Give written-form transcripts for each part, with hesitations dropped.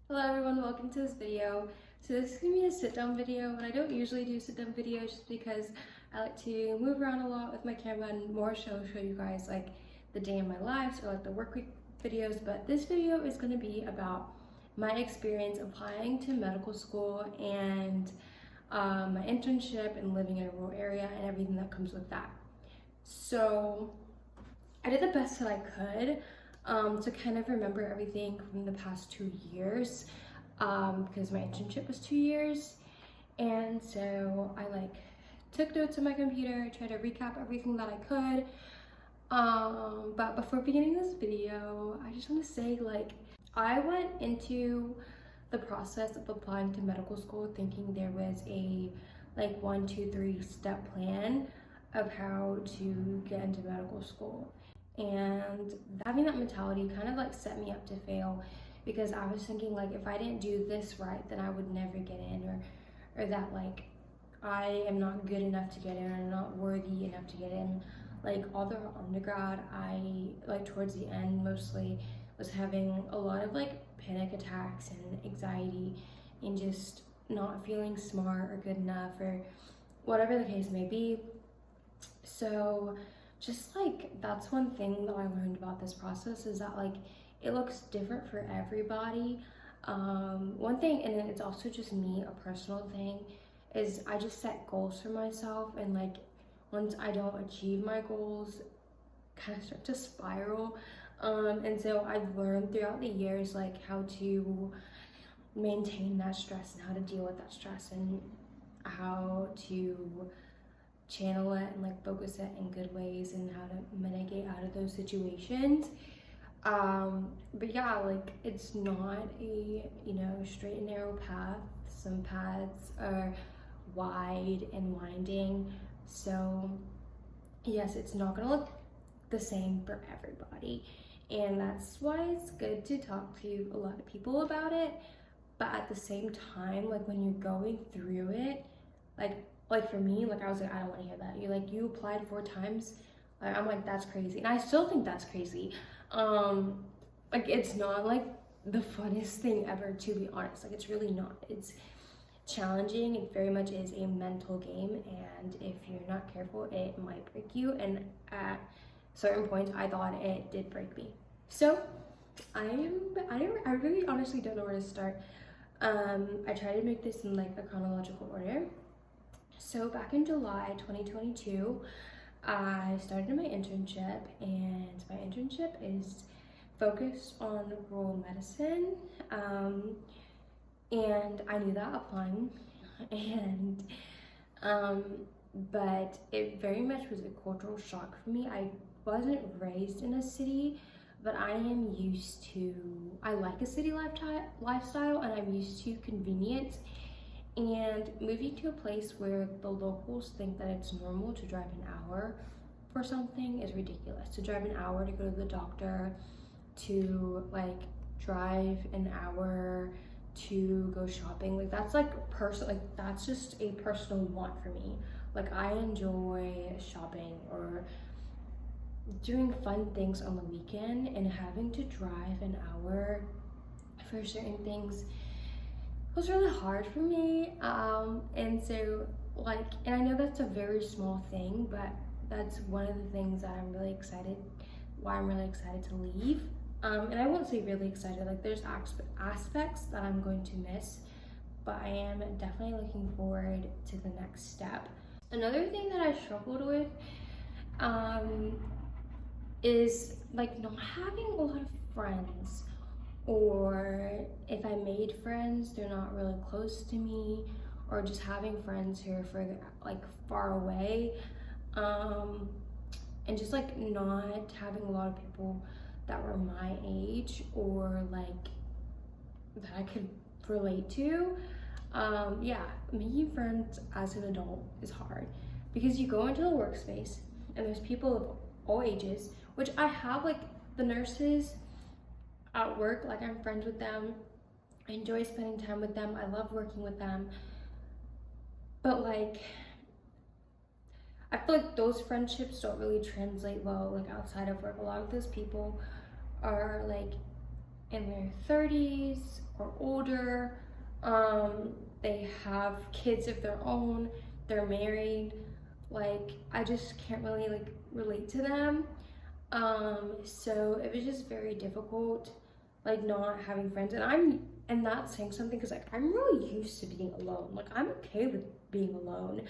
Hello everyone, welcome to this video. So this is going to be a sit-down video, and I don't usually do sit-down videos just because I like to move around a lot with my camera and more show you guys like the day in my life, so like the work week videos. But this video is going to be about my experience applying to medical school and my internship and living in a rural area and everything that comes with that. So I did the best that I could to kind of remember everything from the past 2 years because my internship was 2 years, and so I took notes on my computer, tried to recap everything that I could. But before beginning this video, I just want to say I went into the process of applying to medical school thinking there was a 1, 2, 3 step plan of how to get into medical school, and having that mentality kind of set me up to fail, because I was thinking if I didn't do this right, then I would never get in, or that I am not good enough to get in, or not worthy enough to get in. All the undergrad, I towards the end mostly was having a lot of panic attacks and anxiety and just not feeling smart or good enough or whatever the case may be. So just that's one thing that I learned about this process, is that it looks different for everybody. One thing, and it's also just me, a personal thing, is I just set goals for myself, and once I don't achieve my goals, kind of start to spiral. And so I've learned throughout the years how to maintain that stress and how to deal with that stress and how to channel it and focus it in good ways and how to mitigate out of those situations. But yeah, it's not a straight and narrow path. Some paths are wide and winding, so yes, it's not gonna look the same for everybody, and that's why it's good to talk to a lot of people about it. But at the same time, when you're going through it, for me, I was I don't want to hear that. You applied 4 times. I'm that's crazy, and I still think that's crazy. It's not the funnest thing ever, to be honest. It's really not. It's challenging. It very much is a mental game, and if you're not careful, it might break you. And at certain points, I thought it did break me. So I really honestly don't know where to start. I try to make this in a chronological order. So back in July 2022, I started my internship, and my internship is focused on rural medicine. And I knew that applying, and but it very much was a cultural shock for me. I wasn't raised in a city, but I like a city lifestyle, and I'm used to convenience. And moving to a place where the locals think that it's normal to drive an hour for something is ridiculous. To drive an hour to go to the doctor, to drive an hour to go shopping, that's that's just a personal want for me. I enjoy shopping or doing fun things on the weekend, and having to drive an hour for certain things was really hard for me. And so and I know that's a very small thing, but that's one of the things that I'm really excited to leave. And I won't say really excited, there's aspects that I'm going to miss, but I am definitely looking forward to the next step. Another thing that I struggled with is not having a lot of friends, or if I made friends, they're not really close to me, or just having friends who are further far away, and just not having a lot of people that were my age or that I could relate to. Yeah, making friends as an adult is hard, because you go into a workspace and there's people of all ages, which I have the nurses at work, I'm friends with them. I enjoy spending time with them. I love working with them. But I feel those friendships don't really translate well outside of work. A lot of those people are in their 30s or older. They have kids of their own, they're married. Like, I just can't really like relate to them. So it was just very difficult, like not having friends. And that's saying something, because like I'm really used to being alone. Like, I'm okay with being alone,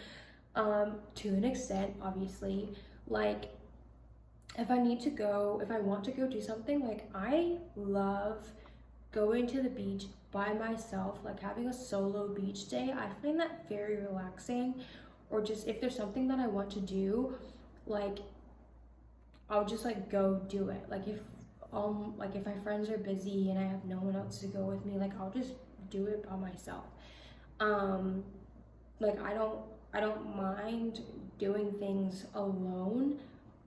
to an extent, obviously. Like, if I want to go do something, like I love going to the beach by myself, like having a solo beach day. I find that very relaxing. Or just if there's something that I want to do, like I'll just like go do it. Like if my friends are busy and I have no one else to go with me, like I'll just do it by myself. Like I don't mind doing things alone,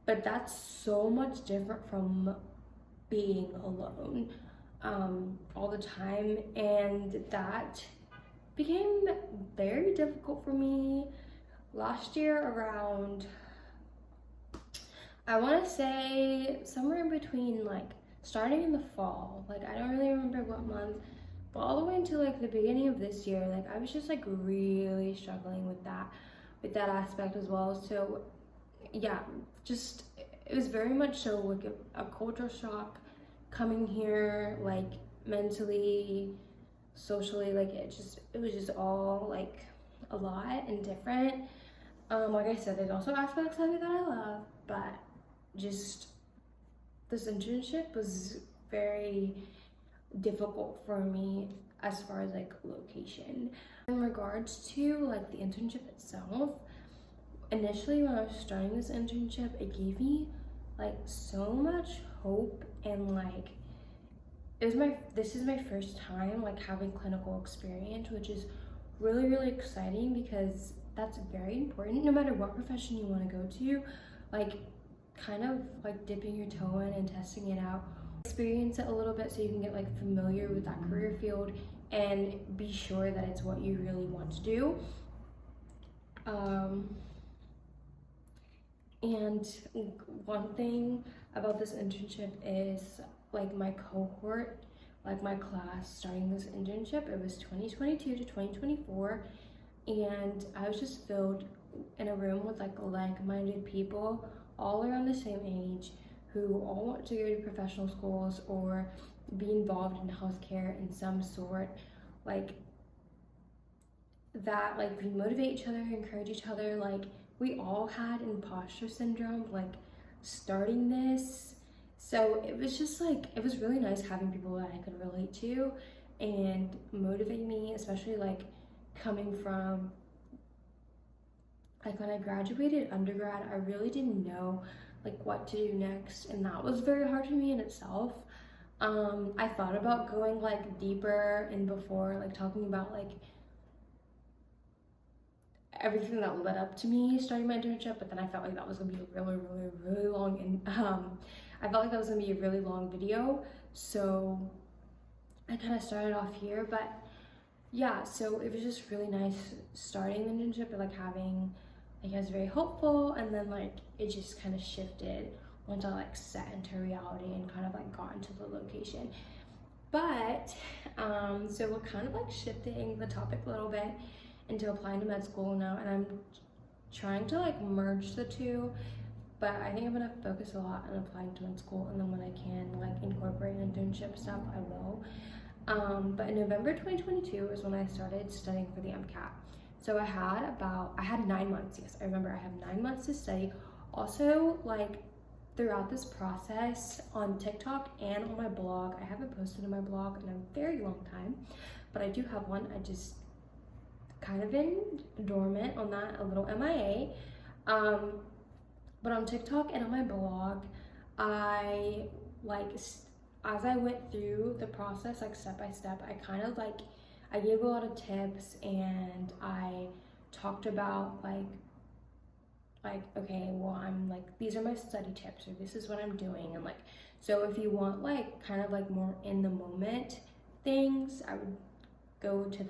but that's so much different from being alone all the time, and that became very difficult for me last year around, I want to say somewhere in between, like starting in the fall, like I don't really remember what month, but all the way into like the beginning of this year, like I was just like really struggling with that aspect as well. So yeah, just it was very much so like a culture shock coming here, like mentally, socially, like it was just all like a lot and different. Like I said, there's also aspects of it that I love, but just this internship was very difficult for me as far as like location. In regards to like the internship itself, initially when I was starting this internship, it gave me like so much hope, and like this is my first time like having clinical experience, which is really exciting, because that's very important no matter what profession you want to go to. Like kind of like dipping your toe in and testing it out, experience it a little bit so you can get like familiar with that career field and be sure that it's what you really want to do. And one thing about this internship is like my cohort, like my class starting this internship, it was 2022 to 2024, and I was just filled in a room with like-minded people all around the same age who all want to go to professional schools or be involved in healthcare in some sort. Like that, like we motivate each other, encourage each other. Like we all had imposter syndrome like starting this, so it was just like it was really nice having people that I could relate to and motivate me, especially like coming from like when I graduated undergrad, I really didn't know like what to do next, and that was very hard for me in itself. I thought about going like deeper and before, like talking about like everything that led up to me starting my internship, but then I felt like that was gonna be a really long, and I felt like that was gonna be a really long video, so I kind of started off here. But yeah, so it was just really nice starting the internship and like having, like, I was very hopeful, and then like it just kind of shifted once I like set into reality and kind of like got into the location. But so we're kind of like shifting the topic a little bit into applying to med school now, and I'm trying to like merge the two, but I think I'm gonna focus a lot on applying to med school, and then when I can like incorporate internship stuff, I will. But in November 2022 is when I started studying for the MCAT. So I had 9 months. Yes, I remember I have 9 months to study. Also, like throughout this process on TikTok and on my blog, I haven't posted on my blog in a very long time, but I do have one. I just kind of been dormant on that, a little MIA. But on TikTok and on my blog, I like, as I went through the process, like step by step, I kind of like, I gave a lot of tips, and I talked about like, okay, well, I'm like, these are my study tips, or this is what I'm doing. And like, so if you want like kind of like more in the moment things, I would go to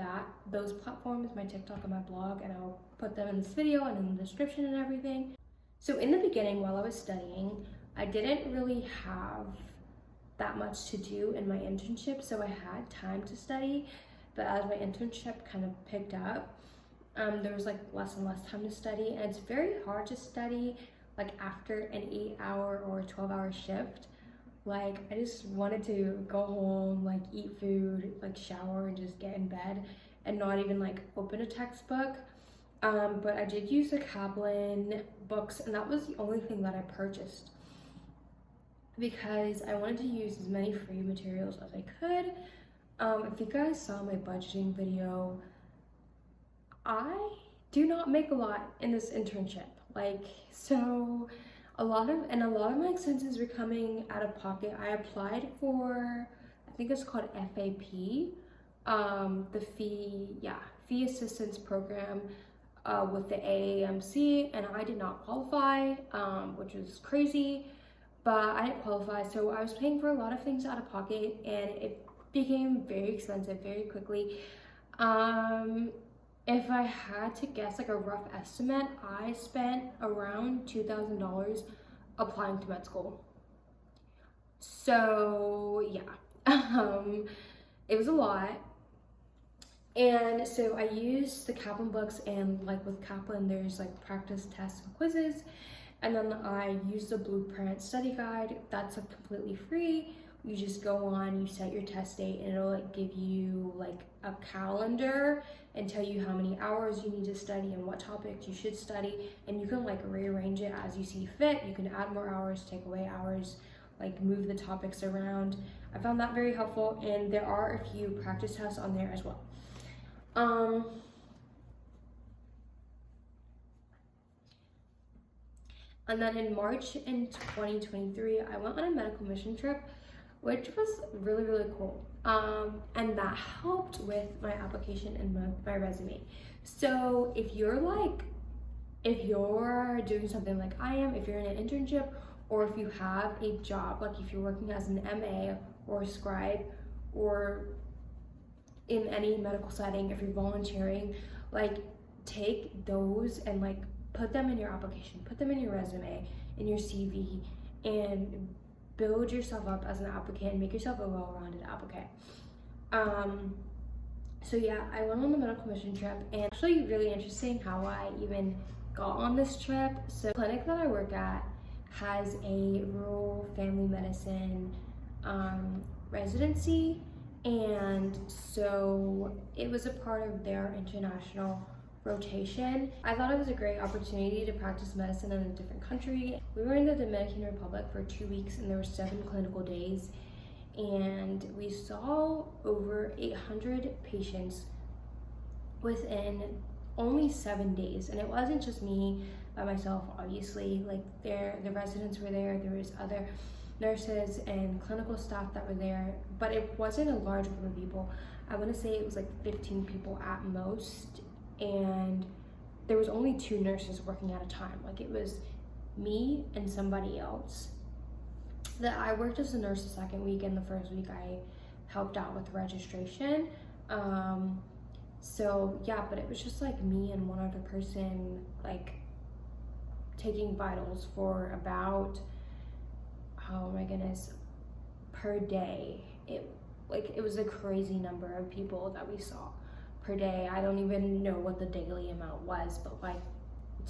those platforms, my TikTok and my blog, and I'll put them in this video and in the description and everything. So in the beginning, while I was studying, I didn't really have that much to do in my internship, so I had time to study. But as my internship kind of picked up, there was like less and less time to study, and it's very hard to study like after an 8-hour or 12-hour shift. Like, I just wanted to go home, like eat food, like shower, and just get in bed and not even like open a textbook. But I did use the Kaplan books, and that was the only thing that I purchased because I wanted to use as many free materials as I could. If you guys saw my budgeting video, I do not make a lot in this internship. Like, so a lot of my expenses were coming out of pocket. I applied for, I think it's called FAP, the fee assistance program with the AAMC, and I did not qualify, which was crazy, but I didn't qualify. So I was paying for a lot of things out of pocket, and it became very expensive very quickly. If I had to guess like a rough estimate, I spent around $2,000 applying to med school. So yeah, it was a lot. And so I used the Kaplan books, and like with Kaplan, there's like practice tests and quizzes. And then I used the Blueprint study guide. That's like completely free. You just go on, you set your test date, and it'll like give you like a calendar and tell you how many hours you need to study and what topics you should study, and you can like rearrange it as you see fit. You can add more hours, take away hours, like move the topics around. I found that very helpful, and there are a few practice tests on there as well. And then in March in 2023, I went on a medical mission trip, which was really, really cool. And that helped with my application and my resume. So if you're doing something like I am, if you're in an internship, or if you have a job, like if you're working as an MA or a scribe, or in any medical setting, if you're volunteering, like take those and like put them in your application, put them in your resume, in your CV, and build yourself up as an applicant, make yourself a well-rounded applicant. So yeah, I went on the medical mission trip, and actually really interesting how I even got on this trip. So the clinic that I work at has a rural family medicine residency, and so it was a part of their international rotation. I thought it was a great opportunity to practice medicine in a different country. We were in the Dominican Republic for 2 weeks, and there were 7 clinical days, and we saw over 800 patients within only 7 days. And it wasn't just me by myself, obviously. Like the residents were there, there was other nurses and clinical staff that were there, but it wasn't a large group of people. I want to say it was like 15 people at most, and there was only 2 nurses working at a time. Like it was me and somebody else. That I worked as a nurse the second week, and the first week I helped out with registration. So yeah, but it was just like me and one other person, like taking vitals for about, oh my goodness, per day. It was a crazy number of people that we saw per day. I don't even know what the daily amount was, but like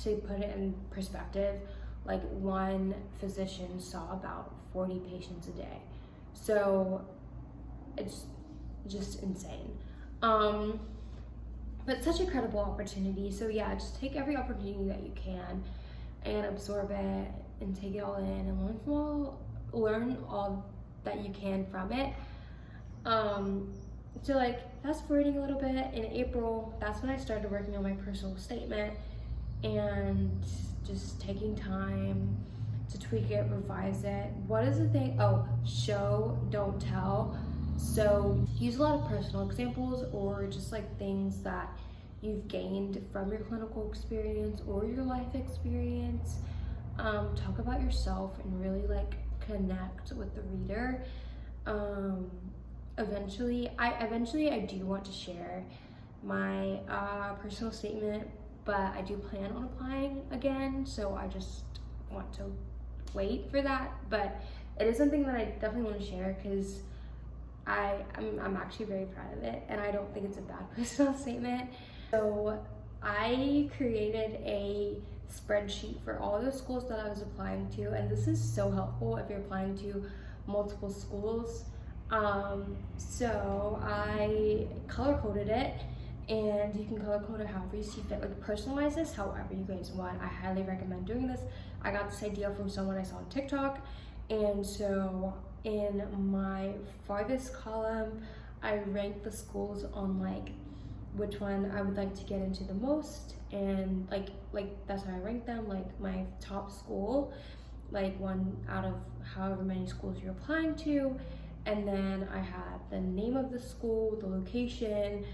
to put it in perspective, like one physician saw about 40 patients a day. So it's just insane. But such a credible opportunity. So yeah, just take every opportunity that you can and absorb it and take it all in and learn all that you can from it. So like fast forwarding a little bit, in April, that's when I started working on my personal statement and just taking time to tweak it, revise it. What is the thing? Oh, show, don't tell. So use a lot of personal examples or just like things that you've gained from your clinical experience or your life experience. Talk about yourself and really like connect with the reader. Eventually I do want to share my personal statement, but I do plan on applying again, so I just want to wait for that. But it is something that I definitely want to share because I'm actually very proud of it, and I don't think it's a bad personal statement. So I created a spreadsheet for all the schools that I was applying to, and this is so helpful if you're applying to multiple schools. So I color coded it, and you can color code it however you see fit, like personalize this however you guys want. I highly recommend doing this. I got this idea from someone I saw on TikTok, and so in my farthest column, I ranked the schools on like which one I would like to get into the most, and like that's how I ranked them, like my top school, like one out of however many schools you're applying to, and then I had the name of the school, the location,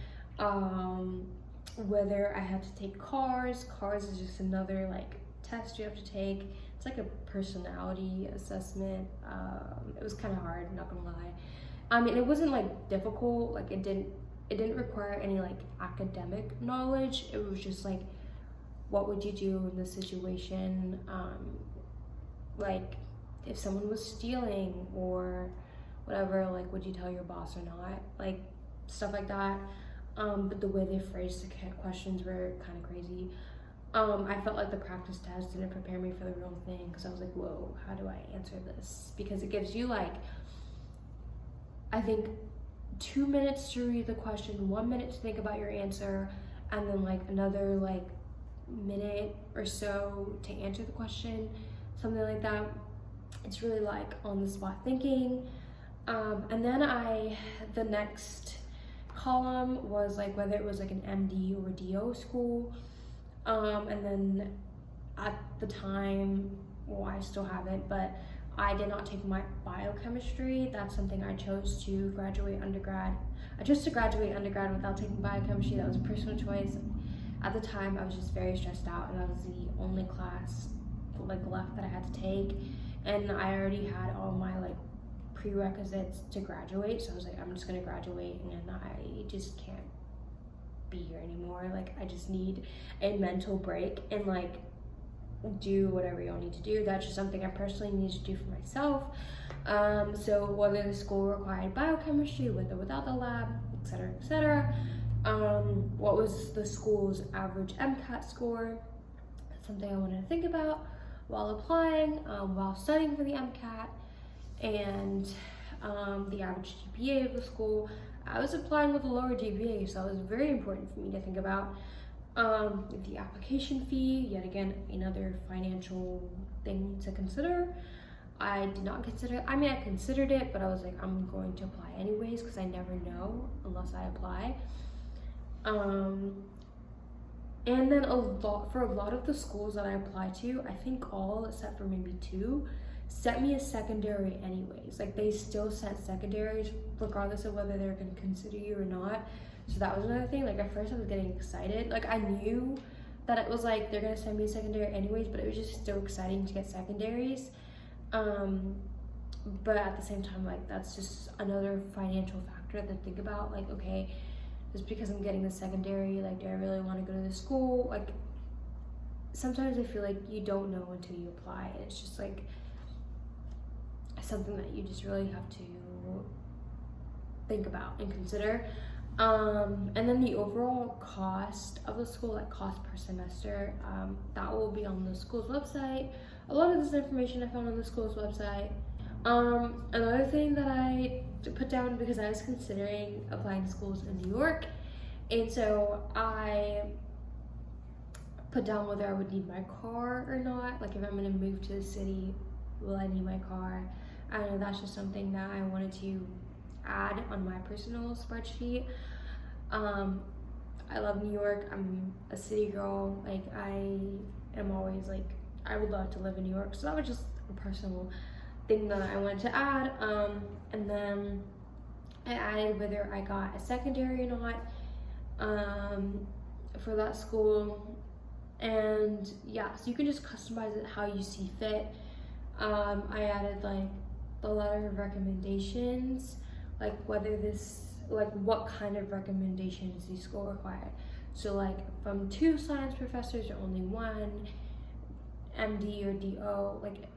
whether I had to take cars is just another like test you have to take. It's like a personality assessment. It was kind of hard, not gonna lie. I mean, it wasn't like difficult, like it didn't require any like academic knowledge. It was just like, what would you do in this situation? Like if someone was stealing or whatever, like would you tell your boss or not? Like stuff like that. But the way they phrased the questions were kind of crazy. I felt like the practice test didn't prepare me for the real thing, because I was like, whoa, how do I answer this? Because it gives you like, I think 2 minutes to read the question, 1 minute to think about your answer, and then like another like minute or so to answer the question, something like that. It's really like on the spot thinking. And then the next column was like whether it was like an MD or DO school. And then at the time, well, I still haven't, but I did not take my biochemistry. That's something I chose to graduate undergrad. I chose to graduate undergrad without taking biochemistry. That was a personal choice. At the time, I was just very stressed out, and that was the only class like left that I had to take. And I already had all my like prerequisites to graduate, so I was like, I'm just gonna graduate, and I just can't be here anymore. Like I just need a mental break and like do whatever y'all need to do. That's just something I personally need to do for myself. So whether the school required biochemistry with or without the lab, etc., etc. What was the school's average MCAT score? That's something I wanted to think about while applying, while studying for the MCAT, and the average GPA of the school. I was applying with a lower GPA, so it was very important for me to think about. The application fee, yet again, another financial thing to consider. I did not consider, I mean, I considered it, but I was like, I'm going to apply anyways, because I never know unless I apply. And then for a lot of the schools that I applied to, I think all except for maybe 2 sent me a secondary anyways. Like they still sent secondaries regardless of whether they're going to consider you or not. So that was another thing. Like at first I was getting excited. Like I knew that it was like they're going to send me a secondary anyways, but it was just so exciting to get secondaries. But at the same time, like that's just another financial factor to think about. Like, okay, just because I'm getting the secondary, like do I really want to go to the school? Like sometimes I feel like you don't know until you apply. It's just like something that you just really have to think about and consider. And then the overall cost of the school, like cost per semester, that will be on the school's website. A lot of this information I found on the school's website. Another thing that I put down, because I was considering applying to schools in New York, and so I put down whether I would need my car or not. Like if I'm gonna move to the city, will I need my car? I don't know, that's just something that I wanted to add on my personal spreadsheet. I love New York. I'm a city girl. Like I am always like, I would love to live in New York. So that was just a personal thing that I wanted to add. And then I added whether I got a secondary or not for that school. And yeah, so you can just customize it how you see fit. I added like the letter of recommendations, like whether this, like what kind of recommendations the school required. So like from 2 science professors or only 1, MD or DO, like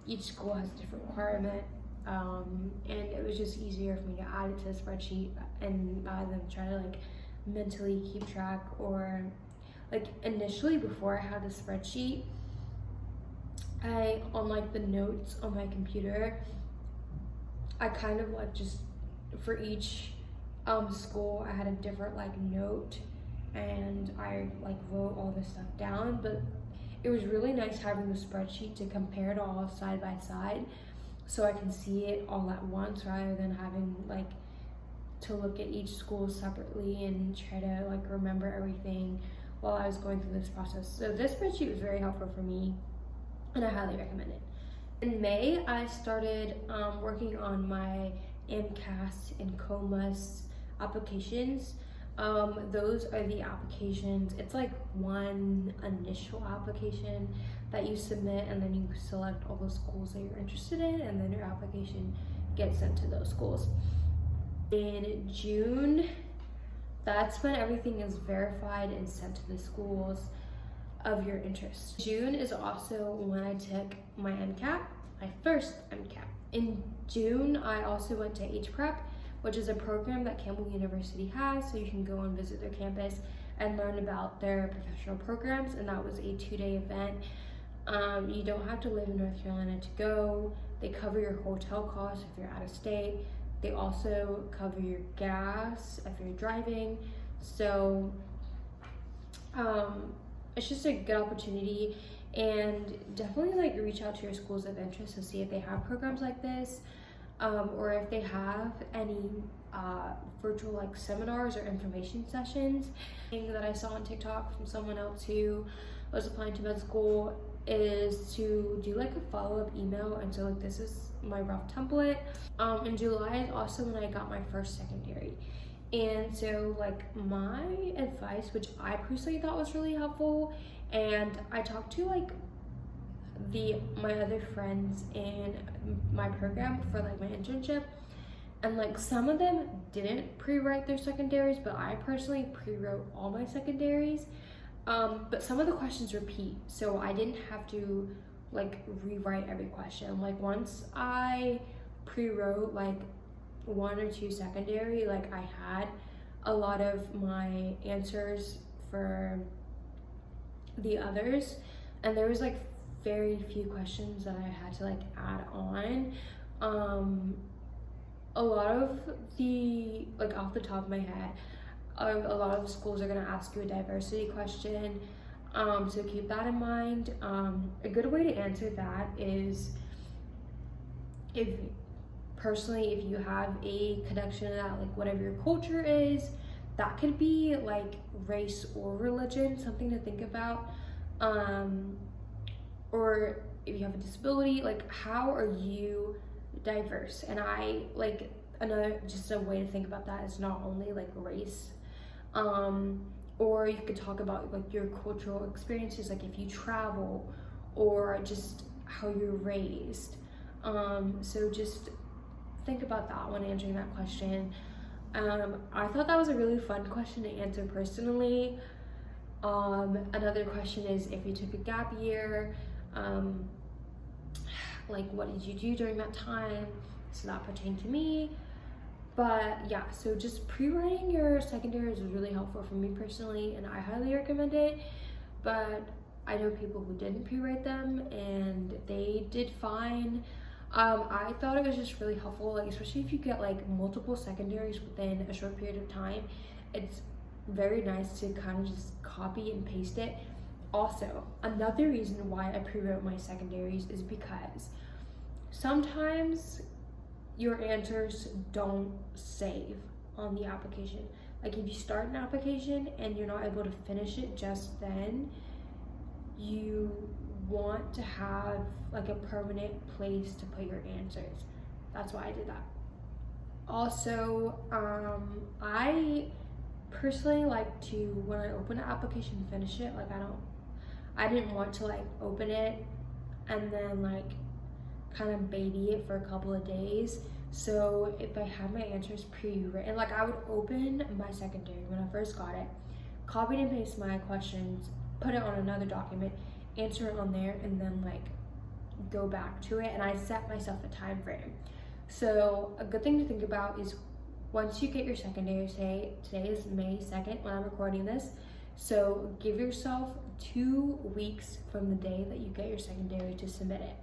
each school has a different requirement, and it was just easier for me to add it to the spreadsheet and rather than try to like mentally keep track. Or like initially before I had the spreadsheet, on like the notes on my computer, I kind of like just for each school I had a different like note, and I like wrote all this stuff down. But it was really nice having the spreadsheet to compare it all side by side, so I can see it all at once rather than having like to look at each school separately and try to like remember everything while I was going through this process. So this spreadsheet was very helpful for me, and I highly recommend it. In May, I started working on my MCAT and COMAS applications. Those are the applications. It's like one initial application that you submit, and then you select all those schools that you're interested in, and then your application gets sent to those schools. In June, that's when everything is verified and sent to the schools of your interest. June is also when I took my MCAT, my first MCAT. In June, I also went to HPrep, which is a program that Campbell University has, so you can go and visit their campus and learn about their professional programs, and that was a 2-day event. You don't have to live in North Carolina to go. They cover your hotel costs if you're out of state. They also cover your gas if you're driving. So it's just a good opportunity, and definitely like reach out to your schools of interest to see if they have programs like this, or if they have any virtual like seminars or information sessions. Thing that I saw on TikTok from someone else who was applying to med school is to do like a follow-up email, and so like this is my rough template. In July is also when I got my first secondary, and so like my advice, which I personally thought was really helpful, and I talked to like my other friends in my program for like my internship, and like some of them didn't pre-write their secondaries, but I personally pre-wrote all my secondaries. But some of the questions repeat, so I didn't have to like rewrite every question. Like once I pre-wrote like 1 or 2 secondary, like I had a lot of my answers for the others, and there was like very few questions that I had to like add on. A lot of the, like off the top of my head, a lot of schools are going to ask you a diversity question, so keep that in mind. A good way to answer that is if you have a connection to that, like whatever your culture is, that could be like race or religion, something to think about. Or if you have a disability, like how are you diverse? And I like just a way to think about that is not only like race, or you could talk about like your cultural experiences, like if you travel, or just how you're raised. So just think about that when answering that question. I thought that was a really fun question to answer personally. Another question is if you took a gap year, like what did you do during that time? So that pertained to me. But yeah, so just pre-writing your secondaries was really helpful for me personally, and I highly recommend it. But I know people who didn't pre-write them and they did fine. I thought it was just really helpful, like especially if you get like multiple secondaries within a short period of time. It's very nice to kind of just copy and paste it. Also, another reason why I pre-wrote my secondaries is because sometimes your answers don't save on the application. Like if you start an application and you're not able to finish it just then, you want to have like a permanent place to put your answers. That's why I did that. Also, I personally like to, when I open an application, finish it. Like I didn't want to like open it and then like kind of baby it for a couple of days. So if I had my answers pre-written, like I would open my secondary when I first got it, copy and paste my questions, put it on another document, answer it on there, and then like go back to it, and I set myself a time frame. So a good thing to think about is once you get your secondary, say today is May 2nd when I'm recording this, so give yourself 2 weeks from the day that you get your secondary to submit it.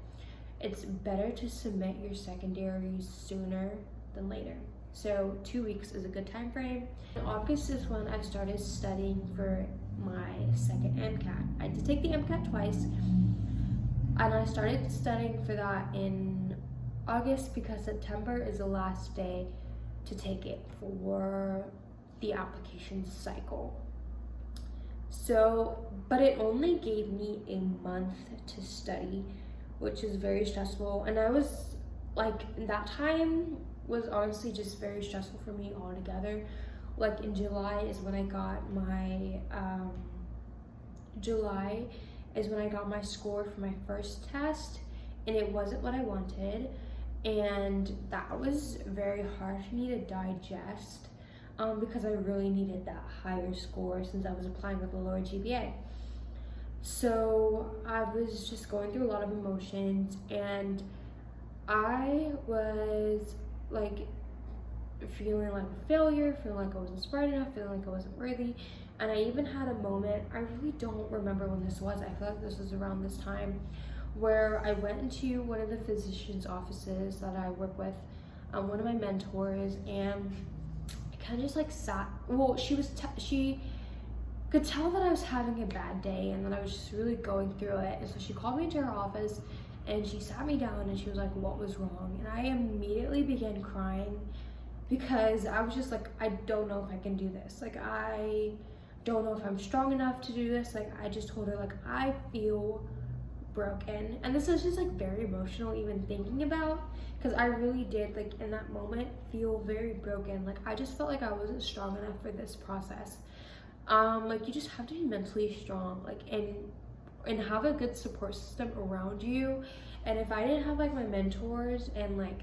It's better to submit your secondary sooner than later. So 2 weeks is a good time frame. In August is when I started studying for my second MCAT. I did take the MCAT twice, and I started studying for that in August because September is the last day to take it for the application cycle. So, but it only gave me a month to study, which is very stressful. And I was like, that time was honestly just very stressful for me altogether. Like in July is when I got my, score for my first test, and it wasn't what I wanted. And that was very hard for me to digest because I really needed that higher score since I was applying with a lower GPA. So I was just going through a lot of emotions, and I was like feeling like a failure, feeling like I wasn't smart enough, feeling like I wasn't worthy. And I even had a moment, I really don't remember when this was, I feel like this was around this time, where I went into one of the physician's offices that I work with, one of my mentors, and I kind of just like sat, well, she could tell that I was having a bad day and that I was just really going through it. And so she called me into her office and she sat me down and she was like, what was wrong? And I immediately began crying because I was just like, I don't know if I can do this. Like, I don't know if I'm strong enough to do this. Like, I just told her, like, I feel broken. And this is just like very emotional even thinking about, because I really did, like, in that moment feel very broken. Like, I just felt like I wasn't strong enough for this process. Like, you just have to be mentally strong, like, and have a good support system around you. And if I didn't have like my mentors and like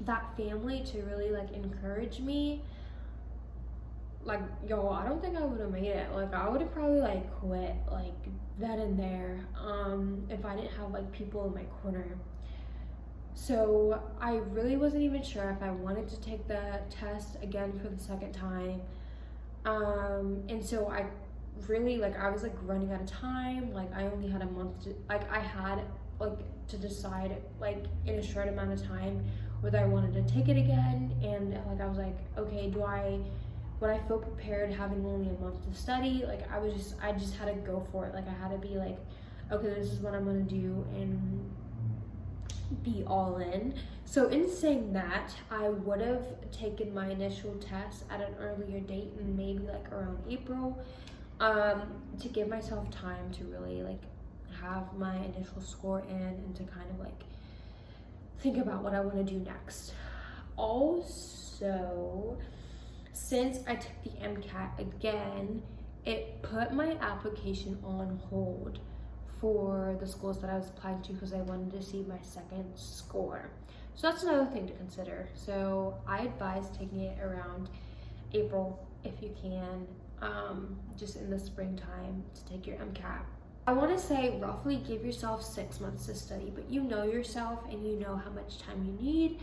that family to really like encourage me, like, yo, I don't think I would have made it. Like, I would have probably like quit like then and there if I didn't have like people in my corner. So I really wasn't even sure if I wanted to take the test again for the second time. And so I really, like, I was like running out of time. Like, I only had a month to, like, I had like to decide like in a short amount of time whether I wanted to take it again. And like, I was like, okay, would I feel prepared having only a month to study? Like, I just had to go for it. Like, I had to be like, okay, this is what I'm gonna do and be all in. So in saying that, I would have taken my initial test at an earlier date, and maybe like around April, to give myself time to really like have my initial score in and to kind of like think about what I want to do next. Also, since I took the MCAT again, it put my application on hold for the schools that I was applying to because I wanted to see my second score. So that's another thing to consider. So I advise taking it around April if you can, just in the springtime to take your MCAT. I want to say roughly give yourself 6 months to study, but you know yourself and you know how much time you need.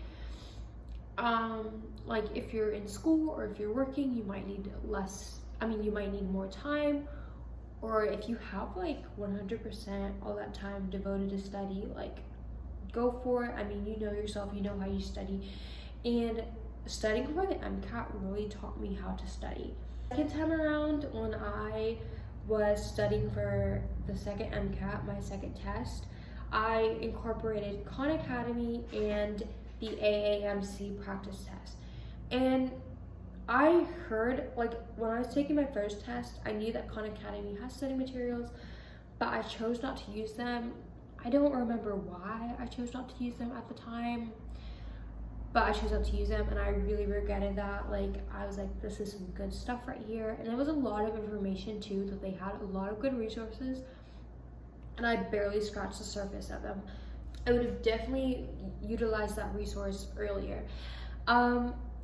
Like, if you're in school or if you're working, you might need you might need more time. Or if you have like 100% all that time devoted to study, like, go for it. I mean, you know yourself, you know how you study. And studying for the MCAT really taught me how to study. Second time around, when I was studying for the second MCAT, my second test, I incorporated Khan Academy and the AAMC practice test. And I heard, like, when I was taking my first test, I knew that Khan Academy has study materials, but I chose not to use them. I don't remember why I chose not to use them at the time, but I chose not to use them, and I really regretted that. Like, I was like, this is some good stuff right here. And it was a lot of information too, that they had a lot of good resources, and I barely scratched the surface of them. I would have definitely utilized that resource earlier.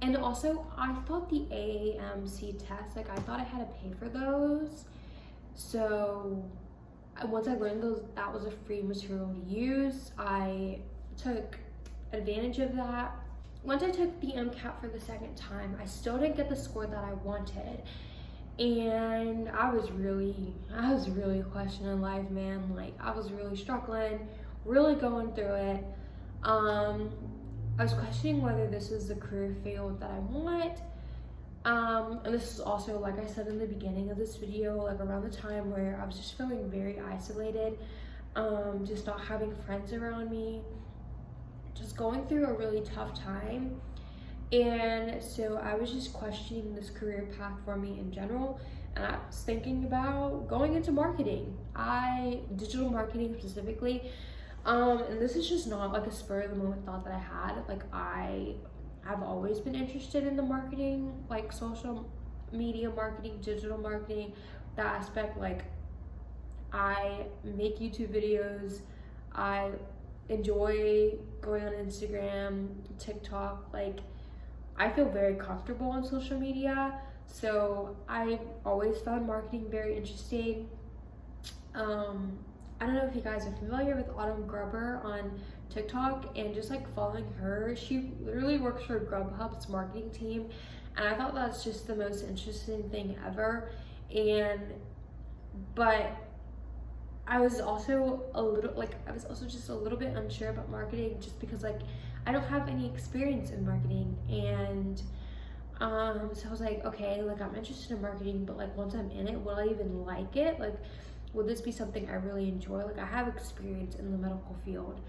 And also, I thought the AAMC test, like, I thought I had to pay for those. So once I learned that was a free material to use, I took advantage of that. Once I took the MCAT for the second time, I still didn't get the score that I wanted. And I was really questioning life, man. Like, I was really struggling, really going through it. I was questioning whether this is the career field that I want. And this is also, like I said in the beginning of this video, like around the time where I was just feeling very isolated, just not having friends around me, just going through a really tough time. And so I was just questioning this career path for me in general, and I was thinking about going into marketing, digital marketing specifically. And this is just not like a spur of the moment thought that I had. Like, I've always been interested in the marketing, like social media marketing, digital marketing, that aspect. Like, I make YouTube videos, I enjoy going on Instagram, TikTok. Like, I feel very comfortable on social media, so I've always found marketing very interesting. I don't know if you guys are familiar with Autumn Grubber on TikTok, and just like following her, she literally works for Grubhub's marketing team, and I thought that's just the most interesting thing ever. But I was also just a little bit unsure about marketing, just because like I don't have any experience in marketing. And so I was like, okay, like I'm interested in marketing, but like once I'm in it, will I even like it? Like, will this be something I really enjoy? Like, I have experience in the medical field.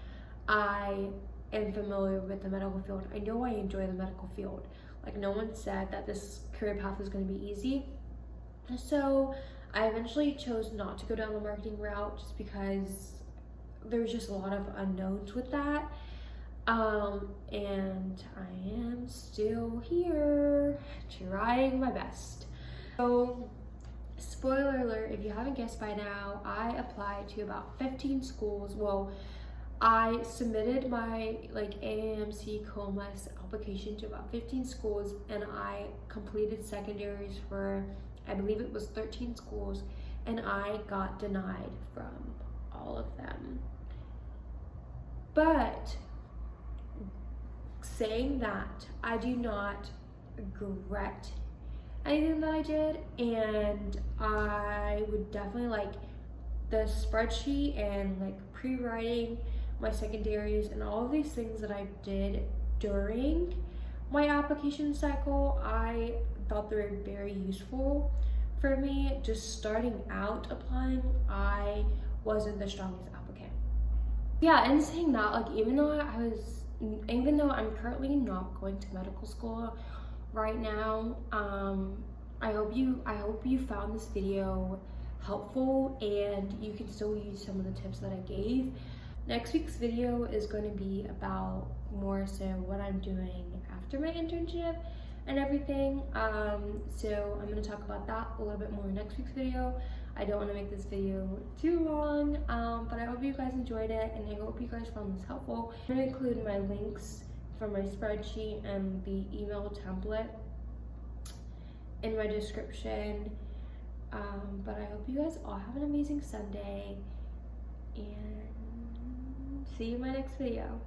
I am familiar with the medical field. I know I enjoy the medical field. Like, no one said that this career path is going to be easy. So I eventually chose not to go down the marketing route, just because there's just a lot of unknowns with that. And I am still here trying my best. So, spoiler alert, if you haven't guessed by now, I applied to about 15 schools. Well, I submitted my AAMC COMAS application to about 15 schools, and I completed secondaries for, I believe it was 13 schools, and I got denied from all of them. But saying that, I do not regret anything that I did, and I would definitely like the spreadsheet and like pre-writing my secondaries and all of these things that I did during my application cycle. I thought they were very useful for me. Just starting out applying, I wasn't the strongest applicant. Yeah, and saying that, like, even though I'm currently not going to medical school right now, I hope you found this video helpful and you can still use some of the tips that I gave. Next week's video is going to be about more so what I'm doing after my internship and everything. So I'm going to talk about that a little bit more in next week's video. I don't want to make this video too long, but I hope you guys enjoyed it, and I hope you guys found this helpful. I'm going to include my links for my spreadsheet and the email template in my description. But I hope you guys all have an amazing Sunday, and see you in my next video.